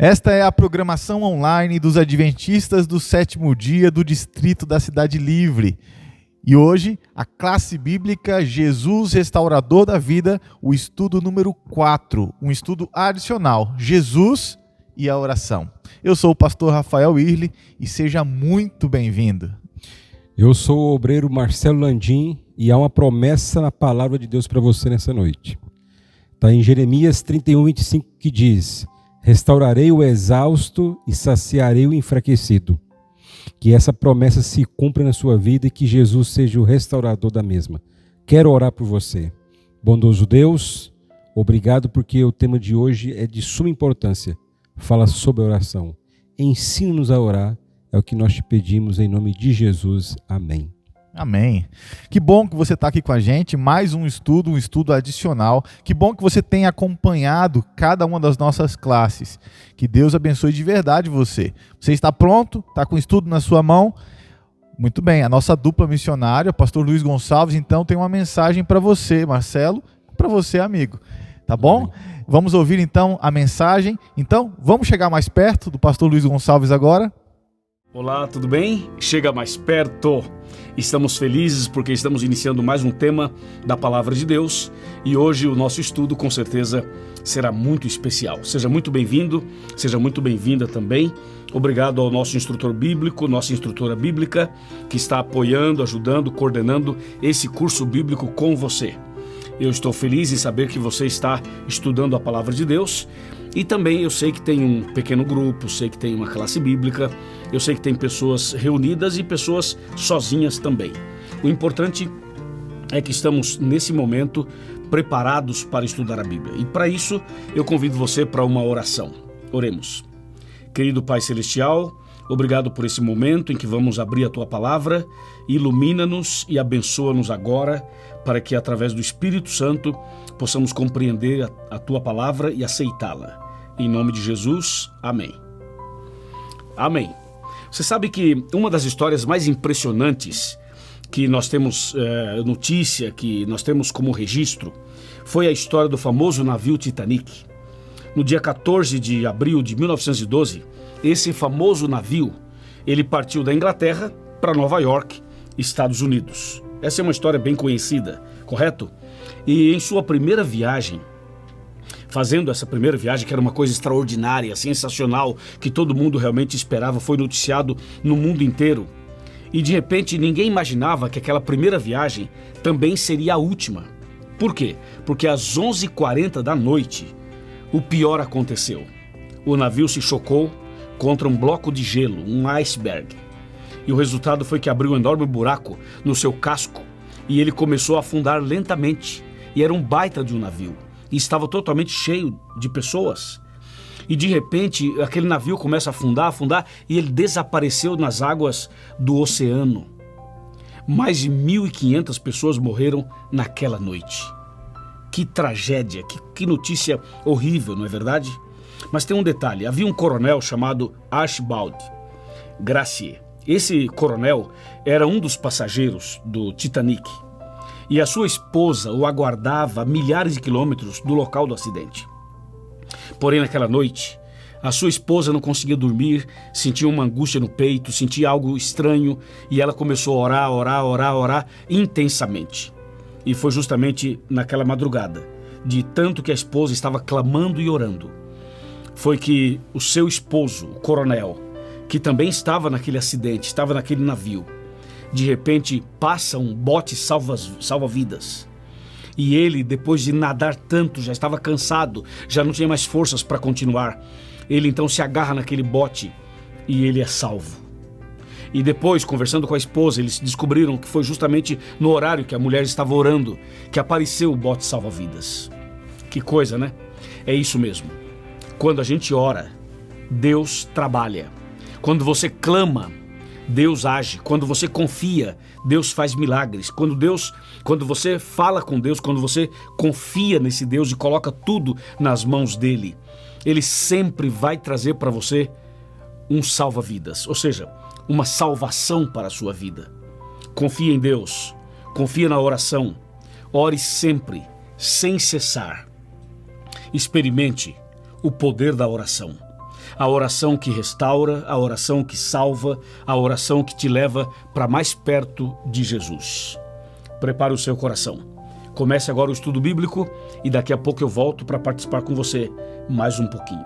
Esta é a programação online dos Adventistas do Sétimo Dia do Distrito da Cidade Livre. E hoje, a classe bíblica Jesus Restaurador da Vida, o estudo número 4, um estudo adicional, Jesus e a oração. Eu sou o pastor Rafael Irle e seja muito bem-vindo. Eu sou o obreiro Marcelo Landim e há uma promessa na palavra de Deus para você nessa noite. Está em Jeremias 31:25 que diz: restaurarei o exausto e saciarei o enfraquecido. Que essa promessa se cumpra na sua vida e que Jesus seja o restaurador da mesma. Quero orar por você. Bondoso Deus, obrigado porque o tema de hoje é de suma importância. Fala sobre a oração. Ensina-nos a orar. É o que nós te pedimos em nome de Jesus. Amém. Amém. Que bom que você está aqui com a gente, mais um estudo adicional. Que bom que você tem acompanhado cada uma das nossas classes. Que Deus abençoe de verdade você. Você está pronto? Está com o estudo na sua mão? Muito bem, a nossa dupla missionária, o pastor Luiz Gonçalves, então tem uma mensagem para você, Marcelo, para você, amigo. Tá bom? Amém. Vamos ouvir então a mensagem. Então, vamos chegar mais perto do pastor Luiz Gonçalves agora? Olá, tudo bem? Chega mais perto. Estamos felizes porque estamos iniciando mais um tema da Palavra de Deus e hoje o nosso estudo com certeza será muito especial. Seja muito bem-vindo, seja muito bem-vinda também. Obrigado ao nosso instrutor bíblico, nossa instrutora bíblica que está apoiando, ajudando, coordenando esse curso bíblico com você. Eu estou feliz em saber que você está estudando a Palavra de Deus e também eu sei que tem um pequeno grupo, sei que tem uma classe bíblica, eu sei que tem pessoas reunidas e pessoas sozinhas também. O importante é que estamos nesse momento preparados para estudar a Bíblia. E para isso eu convido você para uma oração. Oremos. Querido Pai Celestial, obrigado por esse momento em que vamos abrir a Tua Palavra, ilumina-nos e abençoa-nos agora, para que através do Espírito Santo possamos compreender a Tua Palavra e aceitá-la. Em nome de Jesus, amém. Amém. Você sabe que uma das histórias mais impressionantes que nós temos notícia, que nós temos como registro, foi a história do famoso navio Titanic. No dia 14 de abril de 1912, esse famoso navio, ele partiu da Inglaterra para Nova York, Estados Unidos. Essa é uma história bem conhecida, correto? E em sua primeira viagem, fazendo essa primeira viagem, que era uma coisa extraordinária, sensacional, que todo mundo realmente esperava, foi noticiado no mundo inteiro. E de repente ninguém imaginava que aquela primeira viagem também seria a última. Por quê? Porque às 11h40 da noite, o pior aconteceu. O navio se chocou contra um bloco de gelo, um iceberg. E o resultado foi que abriu um enorme buraco no seu casco e ele começou a afundar lentamente. E era um baita de um navio. E estava totalmente cheio de pessoas. E de repente, aquele navio começa a afundar, e ele desapareceu nas águas do oceano. Mais de 1.500 pessoas morreram naquela noite. Que tragédia, que notícia horrível, não é verdade? Mas tem um detalhe, havia um coronel chamado Archibald Gracie. Esse coronel era um dos passageiros do Titanic. E a sua esposa o aguardava a milhares de quilômetros do local do acidente. Porém, naquela noite, a sua esposa não conseguia dormir, sentia uma angústia no peito, sentia algo estranho e ela começou a orar intensamente. E foi justamente naquela madrugada, de tanto que a esposa estava clamando e orando, foi que o seu esposo, o coronel, que também estava naquele acidente, estava naquele navio, de repente passa um bote salva-vidas. E ele, depois de nadar tanto, já estava cansado, já não tinha mais forças para continuar. Ele então se agarra naquele bote e ele é salvo. E depois, conversando com a esposa, eles descobriram que foi justamente no horário que a mulher estava orando que apareceu o bote salva-vidas. Que coisa, né? É isso mesmo. Quando a gente ora, Deus trabalha. Quando você clama, Deus age. Quando você confia, Deus faz milagres. Quando você fala com Deus, quando você confia nesse Deus e coloca tudo nas mãos dele, ele sempre vai trazer para você um salva-vidas, ou seja, uma salvação para a sua vida. Confia em Deus, confia na oração, ore sempre, sem cessar. Experimente o poder da oração. A oração que restaura, a oração que salva, a oração que te leva para mais perto de Jesus. Prepare o seu coração. Comece agora o estudo bíblico e daqui a pouco eu volto para participar com você mais um pouquinho.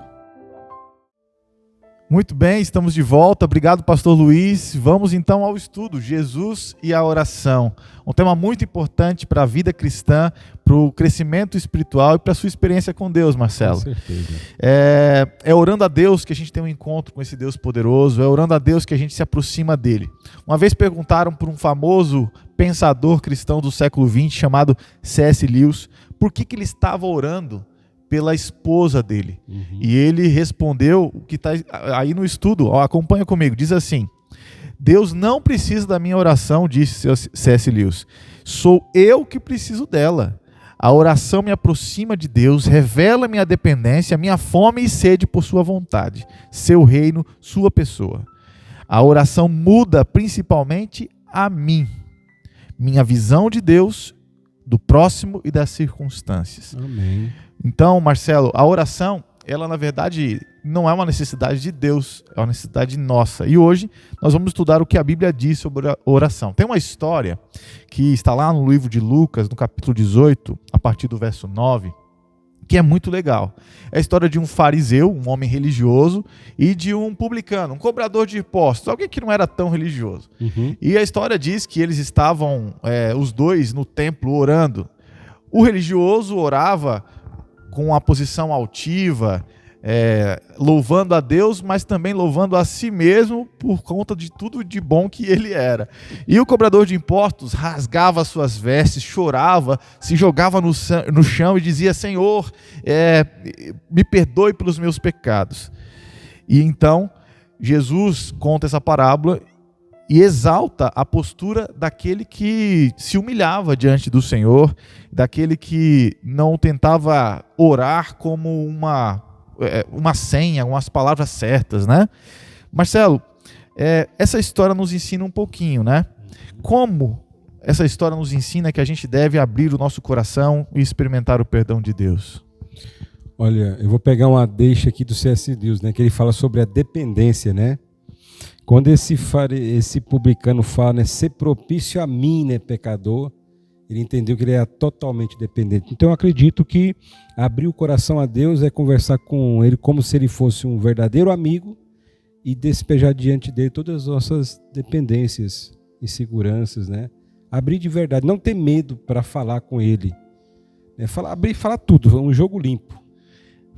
Muito bem, estamos de volta. Obrigado, pastor Luiz. Vamos então ao estudo, Jesus e a oração. Um tema muito importante para a vida cristã, para o crescimento espiritual e para a sua experiência com Deus, Marcelo. Com certeza. É orando a Deus que a gente tem um encontro com esse Deus poderoso, é orando a Deus que a gente se aproxima dele. Uma vez perguntaram por um famoso pensador cristão do século XX chamado C.S. Lewis por que ele estava orando pela esposa dele. E ele respondeu o que está aí no estudo, acompanha comigo, diz assim: Deus não precisa da minha oração, disse C.S. Lewis, sou eu que preciso dela. A oração me aproxima de Deus, revela minha dependência, minha fome e sede por sua vontade, seu reino, sua pessoa. A oração muda principalmente a mim, minha visão de Deus, do próximo e das circunstâncias. Amém. Então, Marcelo, a oração, ela na verdade não é uma necessidade de Deus, é uma necessidade nossa. E hoje nós vamos estudar o que a Bíblia diz sobre a oração. Tem uma história que está lá no livro de Lucas, no capítulo 18, a partir do verso 9, que é muito legal. É a história de um fariseu, um homem religioso, e de um publicano, um cobrador de impostos, alguém que não era tão religioso. E a história diz que eles estavam, os dois, no templo orando. O religioso orava com uma posição altiva, louvando a Deus, mas também louvando a si mesmo por conta de tudo de bom que ele era. E o cobrador de impostos rasgava suas vestes, chorava, se jogava no chão e dizia: Senhor, me perdoe pelos meus pecados. E então Jesus conta essa parábola e exalta a postura daquele que se humilhava diante do Senhor, daquele que não tentava orar como uma senha, umas palavras certas, né? Marcelo, essa história nos ensina um pouquinho, né? Como essa história nos ensina que a gente deve abrir o nosso coração e experimentar o perdão de Deus. Olha, eu vou pegar uma deixa aqui do C.S. Lewis, né, que ele fala sobre a dependência, né? Quando esse publicano fala, né, ser propício a mim, né, pecador, ele entendeu que ele era totalmente dependente. Então eu acredito que abrir o coração a Deus é conversar com ele como se ele fosse um verdadeiro amigo e despejar diante dele todas as nossas dependências, inseguranças, né? Abrir de verdade, não ter medo para falar com ele. Abrir e falar tudo, um jogo limpo.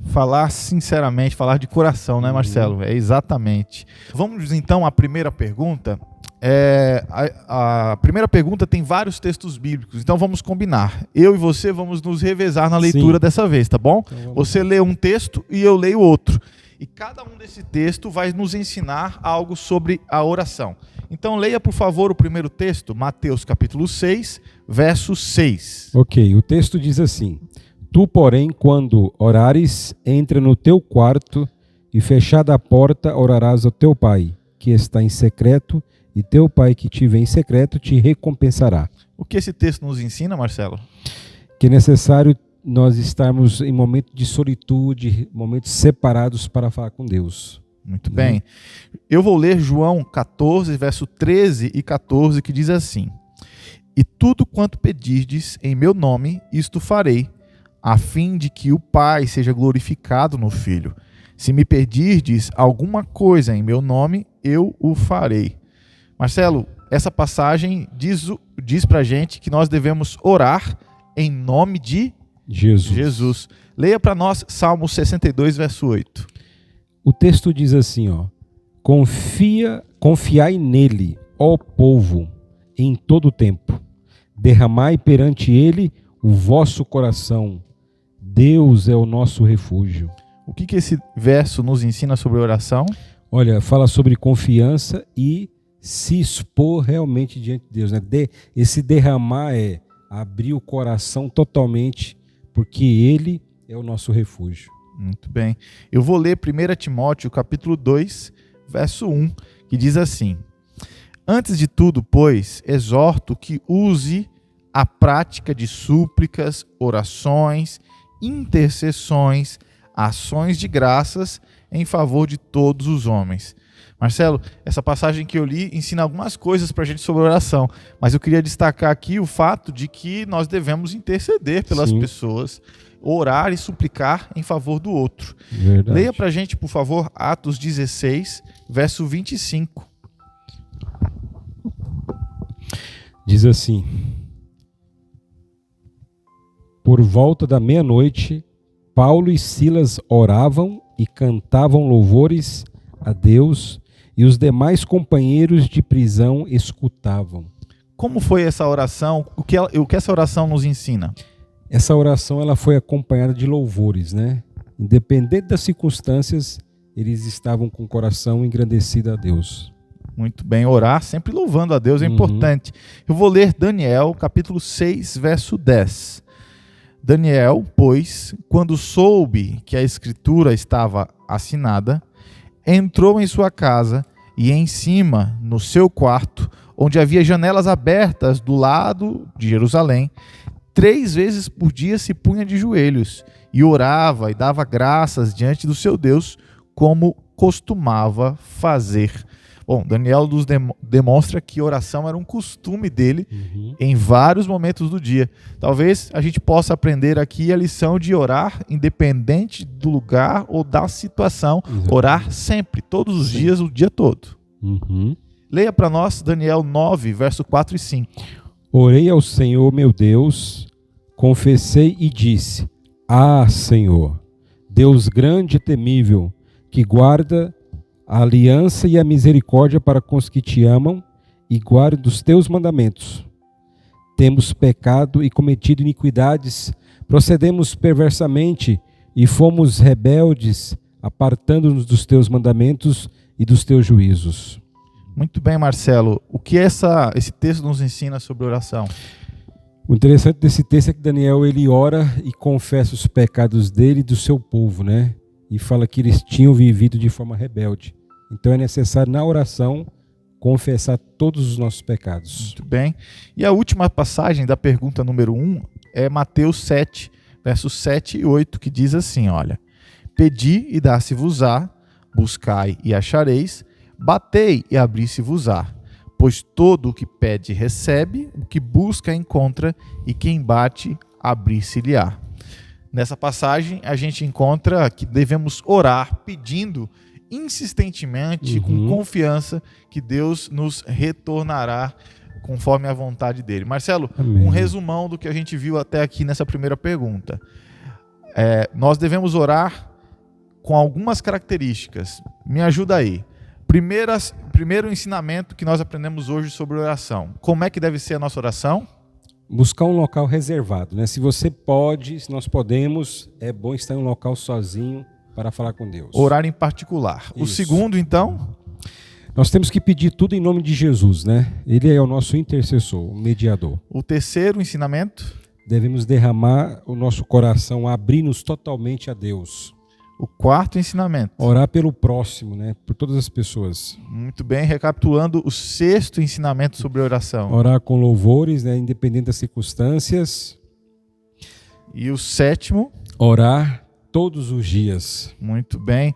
Falar sinceramente, falar de coração, né, Marcelo? Exatamente. Vamos então à primeira pergunta. A primeira pergunta tem vários textos bíblicos, então vamos combinar. Eu e você vamos nos revezar na leitura dessa vez, tá bom? Então, você lê um texto e eu leio outro. E cada um desse texto vai nos ensinar algo sobre a oração. Então leia, por favor, o primeiro texto, Mateus capítulo 6, verso 6. Ok, o texto diz assim: Tu, porém, quando orares, entra no teu quarto e, fechada a porta, orarás ao teu pai, que está em secreto, e teu pai que te vê em secreto te recompensará. O que esse texto nos ensina, Marcelo? Que é necessário nós estarmos em momentos de solitude, momentos separados para falar com Deus. Muito bem. Eu vou ler João 14, verso 13 e 14, que diz assim: E tudo quanto pedirdes em meu nome, isto farei, a fim de que o Pai seja glorificado no Filho. Se me pedirdes alguma coisa em meu nome, eu o farei. Marcelo, essa passagem diz pra gente que nós devemos orar em nome de Jesus. Leia para nós Salmo 62, verso 8. O texto diz assim, confiai nele, ó povo, em todo o tempo. Derramai perante ele o vosso coração. Deus é o nosso refúgio. O que esse verso nos ensina sobre oração? Olha, fala sobre confiança e se expor realmente diante de Deus, né? Esse derramar é abrir o coração totalmente, porque Ele é o nosso refúgio. Muito bem. Eu vou ler 1 Timóteo, capítulo 2, verso 1, que diz assim: Antes de tudo, pois, exorto que use a prática de súplicas, orações, intercessões, ações de graças em favor de todos os homens. Marcelo, essa passagem que eu li ensina algumas coisas para a gente sobre oração, mas eu queria destacar aqui o fato de que nós devemos interceder pelas pessoas, orar e suplicar em favor do outro. Verdade. Leia para a gente, por favor, Atos 16, verso 25. Diz assim: por volta da meia-noite, Paulo e Silas oravam e cantavam louvores a Deus, e os demais companheiros de prisão escutavam. Como foi essa oração? O que essa oração nos ensina? Essa oração ela foi acompanhada de louvores, né? Independente das circunstâncias, eles estavam com o coração engrandecido a Deus. Muito bem, orar sempre louvando a Deus é importante. Eu vou ler Daniel, capítulo 6, verso 10. Daniel, pois, quando soube que a escritura estava assinada, entrou em sua casa e em cima, no seu quarto, onde havia janelas abertas do lado de Jerusalém, 3 vezes por dia se punha de joelhos e orava e dava graças diante do seu Deus, como costumava fazer. Bom, Daniel nos demonstra que oração era um costume dele em vários momentos do dia. Talvez a gente possa aprender aqui a lição de orar independente do lugar ou da situação. Exatamente. Orar sempre, todos os dias, o dia todo. Leia para nós Daniel 9, verso 4 e 5. Orei ao Senhor meu Deus, confessei e disse: Ah, Senhor, Deus grande e temível, que guarda a aliança e a misericórdia para com os que te amam e guardam dos teus mandamentos. Temos pecado e cometido iniquidades, procedemos perversamente e fomos rebeldes, apartando-nos dos teus mandamentos e dos teus juízos. Muito bem, Marcelo. O que esse texto nos ensina sobre oração? O interessante desse texto é que Daniel ele ora e confessa os pecados dele e do seu povo, né? E fala que eles tinham vivido de forma rebelde. Então é necessário na oração confessar todos os nossos pecados. Muito bem. E a última passagem da pergunta número 1 é Mateus 7, versos 7 e 8, que diz assim, olha: Pedi e dá-se-vos-á, buscai e achareis, batei e abri-se-vos-á. Pois todo o que pede recebe, o que busca encontra, e quem bate abrir-se-lhe-á. Nessa passagem a gente encontra que devemos orar pedindo insistentemente, com confiança, que Deus nos retornará conforme a vontade dele. Marcelo, Amém. Um resumão do que a gente viu até aqui nessa primeira pergunta. Nós devemos orar com algumas características. Me ajuda aí. Primeiro ensinamento que nós aprendemos hoje sobre oração. Como é que deve ser a nossa oração? Buscar um local reservado, né? Se você pode, se nós podemos, é bom estar em um local sozinho para falar com Deus. Orar em particular. Isso. O segundo, então? Nós temos que pedir tudo em nome de Jesus, né? Ele é o nosso intercessor, o mediador. O terceiro ensinamento? Devemos derramar o nosso coração, abrir-nos totalmente a Deus. O quarto ensinamento? Orar pelo próximo, né? Por todas as pessoas. Muito bem, recapitulando o sexto ensinamento sobre oração. Orar com louvores, né? Independente das circunstâncias. E o sétimo? Orar todos os dias. Muito bem.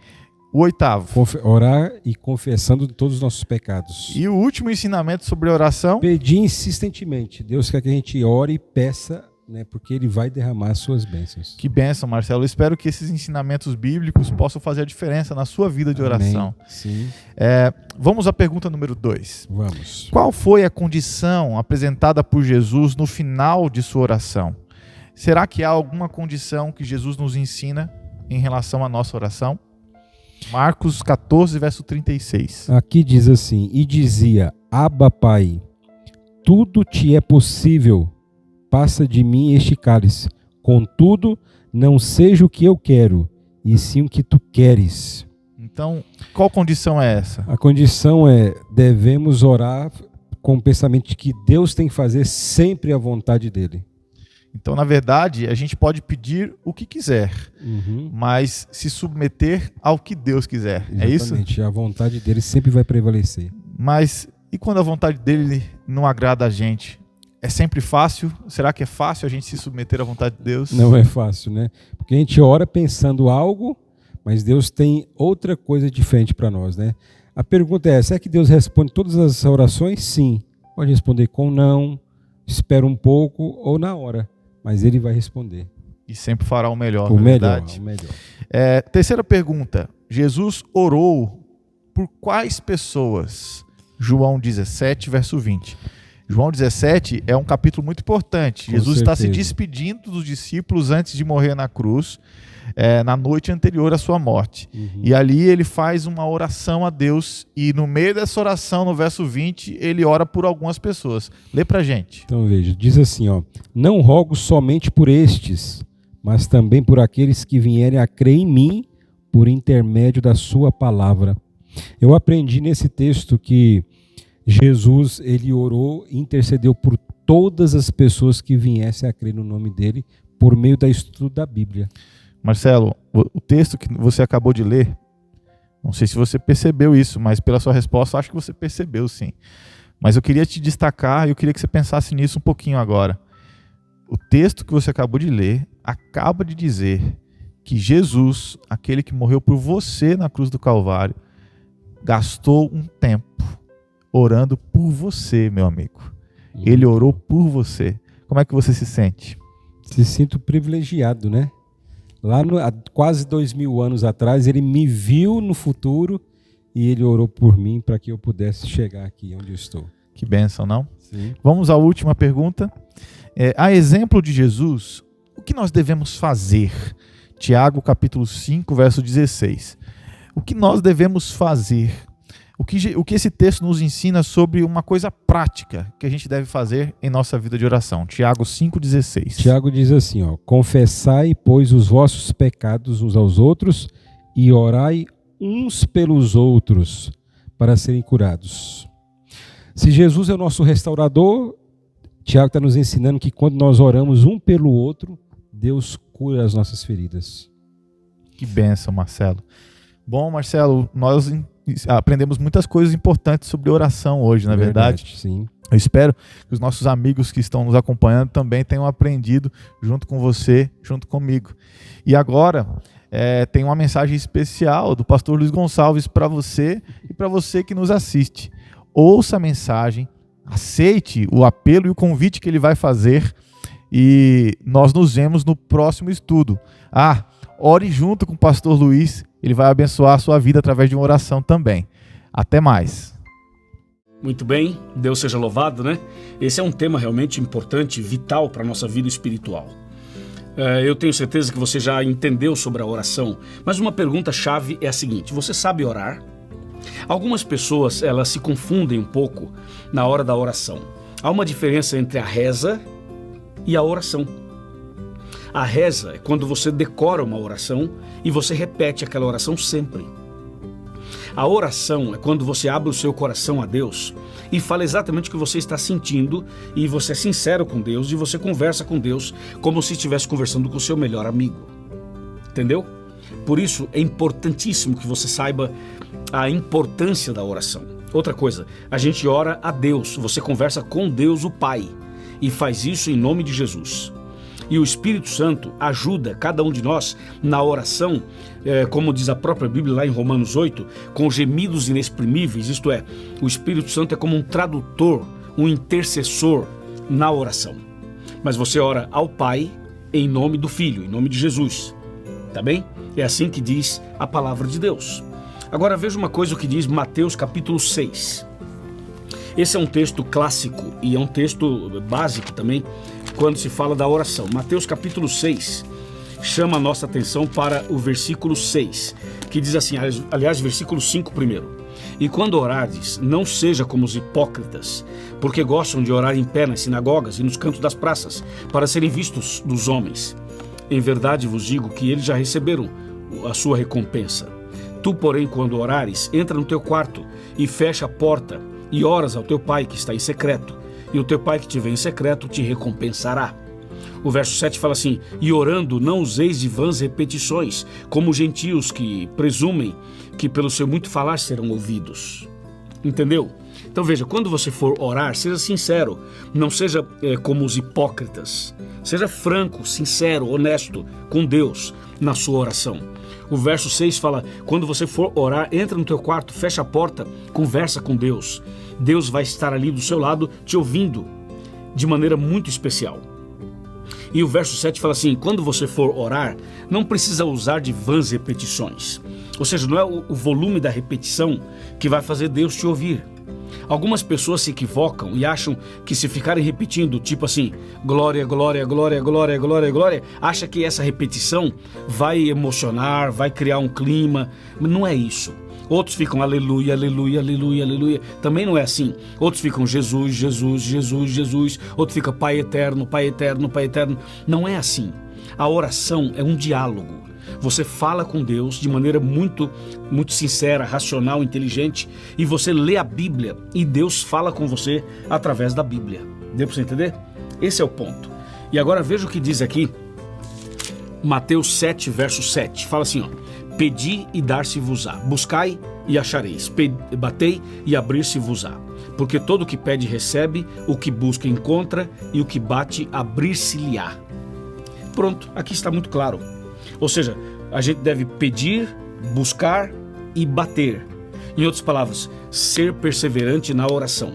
O oitavo? Orar e confessando todos os nossos pecados. E o último ensinamento sobre oração? Pedir insistentemente. Deus quer que a gente ore e peça, né? Porque Ele vai derramar as suas bênçãos. Que bênção, Marcelo. Eu espero que esses ensinamentos bíblicos possam fazer a diferença na sua vida de oração. Amém. Sim. Vamos à pergunta número 2. Vamos. Qual foi a condição apresentada por Jesus no final de sua oração? Será que há alguma condição que Jesus nos ensina em relação à nossa oração? Marcos 14, verso 36. Aqui diz assim: E dizia: Abba, Pai, tudo te é possível, passa de mim este cálice. Contudo, não seja o que eu quero, e sim o que tu queres. Então, qual condição é essa? A condição é: devemos orar com o pensamento de que Deus tem que fazer sempre a vontade dele. Então, na verdade, a gente pode pedir o que quiser, mas se submeter ao que Deus quiser. Exatamente. É isso? A vontade dele sempre vai prevalecer. Mas e quando a vontade dele não agrada a gente? É sempre fácil? Será que é fácil a gente se submeter à vontade de Deus? Não é fácil, né? Porque a gente ora pensando algo, mas Deus tem outra coisa diferente para nós, né? A pergunta é, será que Deus responde todas as orações? Sim. Pode responder com não, espera um pouco ou na hora, mas Ele vai responder. E sempre fará o melhor, O na melhor, verdade. o melhor. Terceira pergunta. Jesus orou por quais pessoas? João 17, verso 20. João 17 é um capítulo muito importante. Com Jesus está se certeza. despedindo dos discípulos antes de morrer na cruz, na noite anterior à sua morte. E ali ele faz uma oração a Deus e no meio dessa oração, no verso 20, ele ora por algumas pessoas. Lê pra gente. Então veja, diz assim, ó: não rogo somente por estes, mas também por aqueles que vierem a crer em mim por intermédio da sua palavra. Eu aprendi nesse texto que Jesus, ele orou e intercedeu por todas as pessoas que viessem a crer no nome dele por meio da estudo da Bíblia. Marcelo, o texto que você acabou de ler, não sei se você percebeu isso, mas pela sua resposta acho que você percebeu sim. Mas eu queria te destacar e eu queria que você pensasse nisso um pouquinho agora. O texto que você acabou de ler acaba de dizer que Jesus, aquele que morreu por você na cruz do Calvário, gastou um tempo orando por você, meu amigo. Ele orou por você. Como é que você se sente? Se sinto privilegiado, né? Há quase 2000 anos atrás, ele me viu no futuro e ele orou por mim para que eu pudesse chegar aqui onde eu estou. Que bênção, não? Sim. Vamos à última pergunta. A exemplo de Jesus, o que nós devemos fazer? Tiago capítulo 5, verso 16. O que nós devemos fazer? O que esse texto nos ensina sobre uma coisa prática que a gente deve fazer em nossa vida de oração? Tiago 5,16. Tiago diz assim, ó: confessai, pois, os vossos pecados uns aos outros e orai uns pelos outros para serem curados. Se Jesus é o nosso restaurador, Tiago está nos ensinando que quando nós oramos um pelo outro, Deus cura as nossas feridas. Que bênção, Marcelo. Bom, Marcelo, nós aprendemos muitas coisas importantes sobre oração hoje, não é verdade? Sim. Eu espero que os nossos amigos que estão nos acompanhando também tenham aprendido junto com você, junto comigo. E agora tem uma mensagem especial do pastor Luiz Gonçalves para você e para você que nos assiste. Ouça a mensagem, aceite o apelo e o convite que ele vai fazer e nós nos vemos no próximo estudo. Ore junto com o pastor Luiz, ele vai abençoar a sua vida através de uma oração também. Até mais. Muito bem, Deus seja louvado, né? Esse é um tema realmente importante, vital para a nossa vida espiritual. Eu tenho certeza que você já entendeu sobre a oração, mas uma pergunta-chave é a seguinte: você sabe orar? Algumas pessoas, elas se confundem um pouco na hora da oração. Há uma diferença entre a reza e a oração. A reza é quando você decora uma oração e você repete aquela oração sempre. A oração é quando você abre o seu coração a Deus e fala exatamente o que você está sentindo e você é sincero com Deus e você conversa com Deus como se estivesse conversando com o seu melhor amigo. Entendeu? Por isso é importantíssimo que você saiba a importância da oração. Outra coisa, a gente ora a Deus, você conversa com Deus o Pai e faz isso em nome de Jesus. E o Espírito Santo ajuda cada um de nós na oração, como diz a própria Bíblia lá em Romanos 8, com gemidos inexprimíveis, isto é, o Espírito Santo é como um tradutor, um intercessor na oração. Mas você ora ao Pai em nome do Filho, em nome de Jesus, tá bem? É assim que diz a palavra de Deus. Agora veja uma coisa o que diz Mateus capítulo 6. Esse é um texto clássico e é um texto básico também quando se fala da oração. Mateus capítulo 6 chama a nossa atenção para o versículo 6, que diz assim, aliás, versículo 5 primeiro. E quando orardes, não seja como os hipócritas, porque gostam de orar em pé nas sinagogas e nos cantos das praças, para serem vistos dos homens. Em verdade vos digo que eles já receberam a sua recompensa. Tu, porém, quando orares, entra no teu quarto e fecha a porta e oras ao teu pai que está em secreto, e o teu pai que te vê em secreto te recompensará. O verso 7 fala assim: e orando não useis de vãs repetições, como gentios que presumem que pelo seu muito falar serão ouvidos. Entendeu? Então veja, quando você for orar, seja sincero, não seja como os hipócritas. Seja franco, sincero, honesto com Deus na sua oração. O verso 6 fala, quando você for orar, entra no teu quarto, fecha a porta, conversa com Deus. Deus vai estar ali do seu lado, te ouvindo de maneira muito especial. E o verso 7 fala assim, quando você for orar, não precisa usar de vãs repetições. Ou seja, não é o volume da repetição que vai fazer Deus te ouvir. Algumas pessoas se equivocam e acham que se ficarem repetindo, tipo assim, glória, glória, glória, glória, glória, glória, acha que essa repetição vai emocionar, vai criar um clima. Não é isso. Outros ficam aleluia, aleluia, aleluia, aleluia. Também não é assim. Outros ficam Jesus, Jesus, Jesus, Jesus. Outro fica Pai eterno, Pai eterno, Pai eterno. Não é assim. A oração é um diálogo. Você fala com Deus de maneira muito sincera, racional, inteligente, e você lê a Bíblia e Deus fala com você através da Bíblia. Deu para você entender? Esse é o ponto. E agora veja o que diz aqui, Mateus 7, verso 7. Fala assim, ó, pedi e dar-se-vos-á, buscai e achareis, batei e abrir-se-vos-á. Porque todo o que pede recebe, o que busca encontra, e o que bate abrir-se-lhe-á. Pronto, aqui está muito claro. Ou seja, a gente deve pedir, buscar e bater. Em outras palavras, ser perseverante na oração.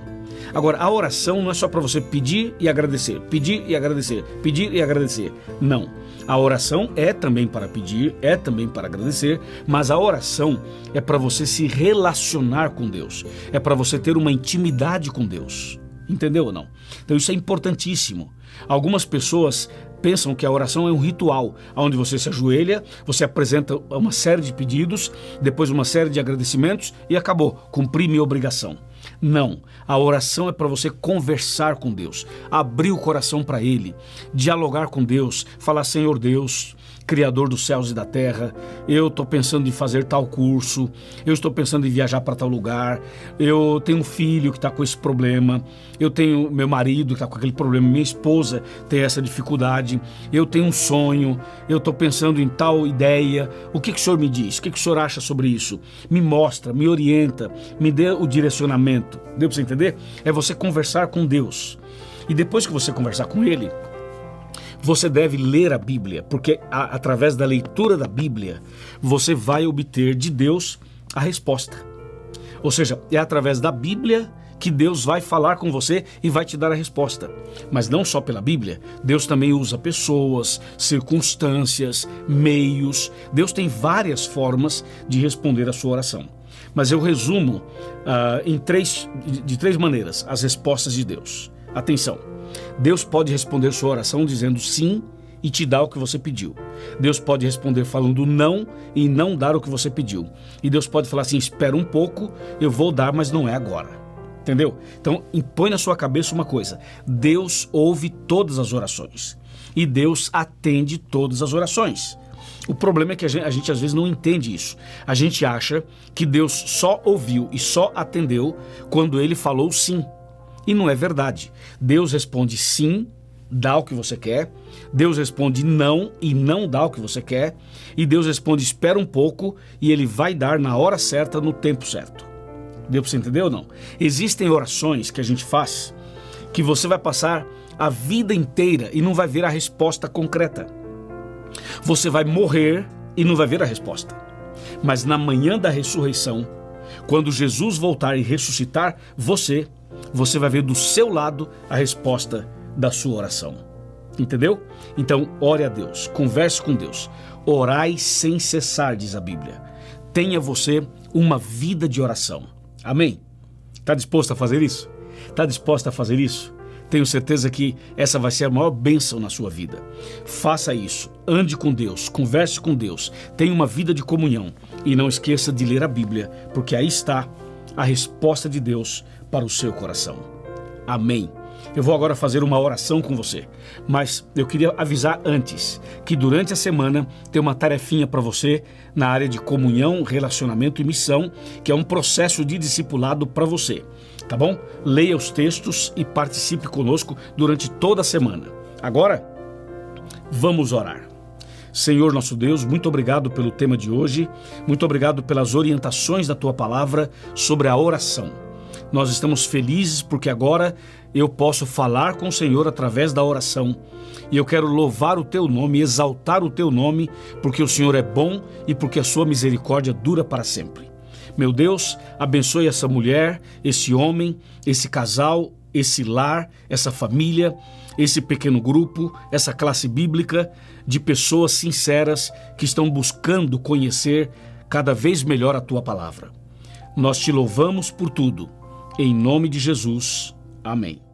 Agora, a oração não é só para você pedir e agradecer, pedir e agradecer, pedir e agradecer. Não. A oração é também para pedir, é também para agradecer, mas a oração é para você se relacionar com Deus. É para você ter uma intimidade com Deus. Entendeu ou não? Então isso é importantíssimo. Algumas pessoas pensam que a oração é um ritual, onde você se ajoelha, você apresenta uma série de pedidos, depois uma série de agradecimentos e acabou, cumpri minha obrigação. Não, a oração é para você conversar com Deus, abrir o coração para Ele, dialogar com Deus, falar, Senhor Deus, Criador dos céus e da terra, eu estou pensando em fazer tal curso, eu estou pensando em viajar para tal lugar, eu tenho um filho que está com esse problema, eu tenho meu marido que está com aquele problema, minha esposa tem essa dificuldade, eu tenho um sonho, eu estou pensando em tal ideia, o que o Senhor me diz? O que o Senhor acha sobre isso? Me mostra, me orienta, me dê o direcionamento. Deu para você entender? É você conversar com Deus. E depois que você conversar com Ele, você deve ler a Bíblia, porque através da leitura da Bíblia, você vai obter de Deus a resposta. Ou seja, é através da Bíblia que Deus vai falar com você e vai te dar a resposta. Mas não só pela Bíblia, Deus também usa pessoas, circunstâncias, meios. Deus tem várias formas de responder a sua oração. Mas eu resumo de três maneiras as respostas de Deus. Atenção! Deus pode responder sua oração dizendo sim e te dar o que você pediu. Deus pode responder falando não e não dar o que você pediu. E Deus pode falar assim, espera um pouco, eu vou dar, mas não é agora. Entendeu? Então, põe na sua cabeça uma coisa. Deus ouve todas as orações. E Deus atende todas as orações. O problema é que a gente às vezes não entende isso. A gente acha que Deus só ouviu e só atendeu quando Ele falou sim. E não é verdade. Deus responde sim, dá o que você quer. Deus responde não e não dá o que você quer. E Deus responde espera um pouco e Ele vai dar na hora certa, no tempo certo. Deu para você entender ou não? Existem orações que a gente faz que você vai passar a vida inteira e não vai ver a resposta concreta. Você vai morrer e não vai ver a resposta. Mas na manhã da ressurreição, quando Jesus voltar e ressuscitar você vai ver do seu lado a resposta da sua oração. Entendeu? Então, ore a Deus, converse com Deus. Orai sem cessar, diz a Bíblia. Tenha você uma vida de oração. Amém? Está disposto a fazer isso? Está disposta a fazer isso? Tenho certeza que essa vai ser a maior bênção na sua vida. Faça isso, ande com Deus, converse com Deus, tenha uma vida de comunhão e não esqueça de ler a Bíblia, porque aí está a resposta de Deus para o seu coração. Amém. Eu vou agora fazer uma oração com você, mas eu queria avisar antes que durante a semana tem uma tarefinha para você na área de comunhão, relacionamento e missão, que é um processo de discipulado para você, tá bom? Leia os textos e participe conosco durante toda a semana. Agora, vamos orar. Senhor nosso Deus, muito obrigado pelo tema de hoje, muito obrigado pelas orientações da Tua Palavra sobre a oração. Nós estamos felizes porque agora eu posso falar com o Senhor através da oração. E eu quero louvar o teu nome, exaltar o teu nome, porque o Senhor é bom e porque a sua misericórdia dura para sempre. Meu Deus, abençoe essa mulher, esse homem, esse casal, esse lar, essa família, esse pequeno grupo, essa classe bíblica de pessoas sinceras que estão buscando conhecer cada vez melhor a tua palavra. Nós te louvamos por tudo. Em nome de Jesus. Amém.